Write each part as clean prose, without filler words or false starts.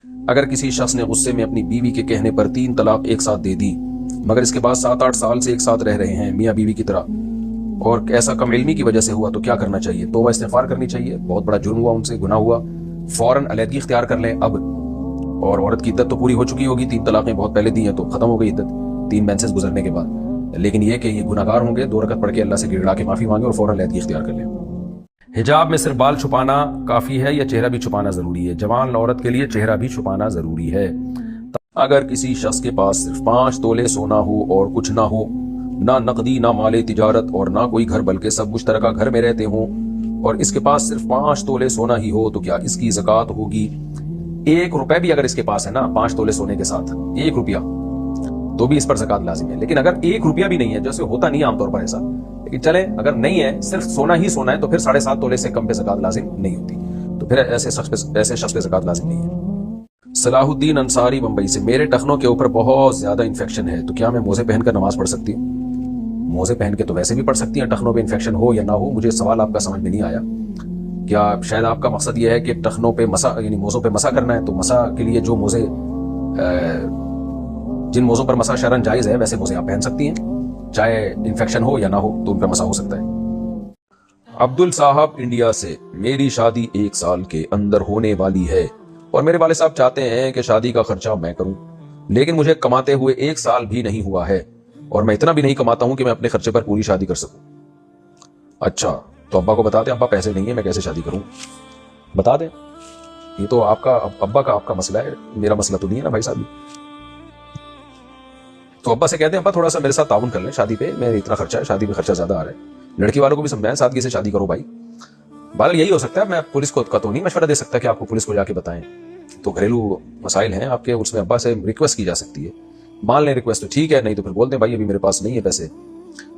اگر کسی شخص نے غصے میں اپنی بیوی کے کہنے پر 3 طلاق ایک ساتھ دے دی، مگر اس کے بعد 7-8 سال سے ایک ساتھ رہ رہے ہیں میاں بیوی کی طرح، اور ایسا کم علمی کی وجہ سے ہوا، تو کیا کرنا چاہیے؟ توبہ استغفار کرنی چاہیے، بہت بڑا جرم ہوا، ان سے گناہ ہوا، فوراً علیحدگی اختیار کر لیں اب۔ اور عورت کی عدت تو پوری ہو چکی ہوگی، 3 طلاقیں بہت پہلے دی ہیں تو ختم ہو گئی عدت 3 مینسز گزرنے کے بعد، لیکن یہ کہ یہ گناہ گار ہوں گے، 2 رکعت پڑھ کے اللہ سے گڑگڑا کے معافی مانگے اور فوراً علیحدگی اختیار کر لیں۔ حجاب میں صرف بال چھپانا کافی ہے یا چہرہ بھی چھپانا ضروری ہے؟ جوان عورت کے لیے چہرہ بھی چھپانا ضروری ہے۔ اگر کسی شخص کے پاس صرف 5 تولے سونا ہو اور کچھ نہ ہو، نہ نقدی نہ مال تجارت اور نہ کوئی گھر بلکہ سب مشترکہ گھر میں رہتے ہوں، اور اس کے پاس صرف 5 تولے سونا ہی ہو، تو کیا اس کی زکوٰۃ ہوگی؟ 1 روپے بھی اگر اس کے پاس ہے نا 5 تولے سونے کے ساتھ 1 روپیہ، تو بھی اس پر زکوٰۃ لازم ہے۔ لیکن اگر 1 روپیہ بھی نہیں ہے، جیسے ہوتا نہیں عام طور پر ایسا، لیکن چلے اگر نہیں ہے، صرف سونا ہی سونا ہے، تو پھر 7.5 تولے سے کم پہ زکوٰۃ لازم نہیں ہوتی، تو پھر ایسے شخص پہ زکوٰۃ لازم نہیں ہے۔ صلاح الدین انصاری بمبئی سے، میرے ٹخنوں کے اوپر بہت زیادہ انفیکشن ہے، تو کیا میں موزے پہن کر نماز پڑھ سکتی ہوں؟ موزے پہن کے تو ویسے بھی پڑھ سکتی ہیں، ٹخنوں پہ انفیکشن ہو یا نہ ہو۔ مجھے سوال آپ کا سمجھ میں نہیں آیا، کیا شاید آپ کا مقصد یہ ہے کہ ٹخنوں پہ مسا، یعنی موزوں پہ مسا کرنا ہے؟ تو مسا کے لیے جو موزے، جن موزوں پر مسا شرعاً جائز ہے، ویسے موزے آپ پہن سکتی ہیں، چاہے انفیکشن ہو یا نہ ہو، تو ان پہ مسا ہو سکتا ہے۔ عبدل صاحب انڈیا سے، میری شادی 1 سال کے اندر ہونے والی ہے، اور میرے والد صاحب چاہتے ہیں کہ شادی کا خرچہ میں کروں، لیکن مجھے کماتے ہوئے 1 سال بھی نہیں ہوا ہے، اور میں اتنا بھی نہیں کماتا ہوں کہ میں اپنے خرچے پر پوری شادی کر سکوں۔ اچھا، تو ابا کو بتا دیں، ابا پیسے نہیں ہیں، میں کیسے شادی کروں؟ بتا دیں، یہ تو آپ کا ابا کا آپ کا مسئلہ ہے، میرا مسئلہ تو نہیں ہے نا بھائی صاحب۔ تو ابا سے کہتے ہیں ابا تھوڑا سا میرے ساتھ تعاون کر لیں شادی پہ، میں اتنا خرچہ ہے، شادی پہ خرچہ زیادہ آ رہا ہے۔ لڑکی والوں کو بھی سمجھائیں سادگی سے شادی کرو بھائی۔ بہرحال یہی ہو سکتا ہے، میں پولیس کو تو نہیں مشورہ دے سکتا کہ آپ کو پولیس کو جا کے بتائیں، تو گھریلو مسائل ہیں آپ کے، اس میں ابا سے ریکویسٹ کی جا سکتی ہے، مان لیں ریکویسٹ تو ٹھیک ہے، نہیں تو پھر بول دیں بھائی ابھی میرے پاس نہیں ہے پیسے۔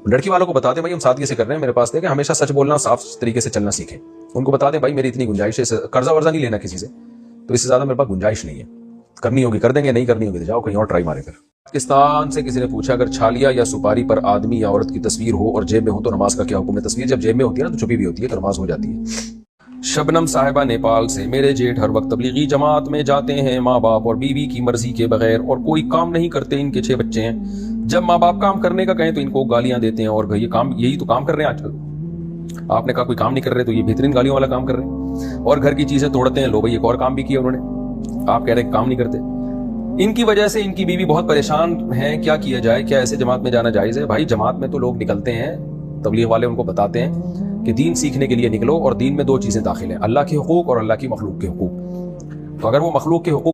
لڑکی والوں کو بتا دیں بھائی ہم سادگی سے کر رہے ہیں، میرے پاس دے کہ ہمیشہ سچ بولنا، صاف طریقے سے چلنا سیکھیں۔ ان کو بتا دیں بھائی میری اتنی گنجائش ہے، قرضہ ورضہ نہیں لینا کسی سے، تو اس سے زیادہ میرے پاس گنجائش نہیں ہے، کرنی ہوگی کر دیں گے، نہیں کرنی ہوگی تو جاؤ کہیں اور ٹرائی مارے۔ پھر پاکستان سے کسی نے پوچھا اگر چھالیا یا سپاری پر آدمی یا عورت کی تصویر ہو اور جیب میں ہو تو نماز کا کیا حکم ہے؟ تصویر جب جیب میں ہوتی ہے نا تو چھپی بھی ہوتی ہے، تو نماز ہو جاتی ہے۔ شبنم صاحبہ نیپال سے، میرے جیٹھ ہر وقت تبلیغی جماعت میں جاتے ہیں، ماں باپ اور بیوی کی مرضی کے بغیر، اور کوئی کام نہیں کرتے، ان کے 6 بچے ہیں، جب ماں باپ کام کرنے کا کہیں تو ان کو گالیاں دیتے ہیں، اور یہ کام، یہی تو کام کر رہے ہیں آج کل۔ آپ نے کہا کوئی کام نہیں کر رہے، تو یہ بہترین گالیوں والا کام کر رہے ہیں، اور گھر کی چیزیں توڑتے ہیں۔ لو بھائی ایک اور کام بھی کیا انہوں نے، آپ کہہ رہے ہیں کام نہیں کرتے۔ ان کی وجہ سے ان کی بیوی بہت پریشان ہیں، کیا کیا جائے؟ کیا ایسے جماعت میں جانا جائز ہے؟ بھائی جماعت میں تو لوگ نکلتے ہیں، تبلیغ والے ان کو بتاتے ہیں کہ دین سیکھنے کے لیے نکلو، اور دین میں 2 چیزیں داخل ہیں، اللہ کے حقوق اور اللہ کی مخلوق کے حقوق۔ تو اگر وہ مخلوق کے حقوق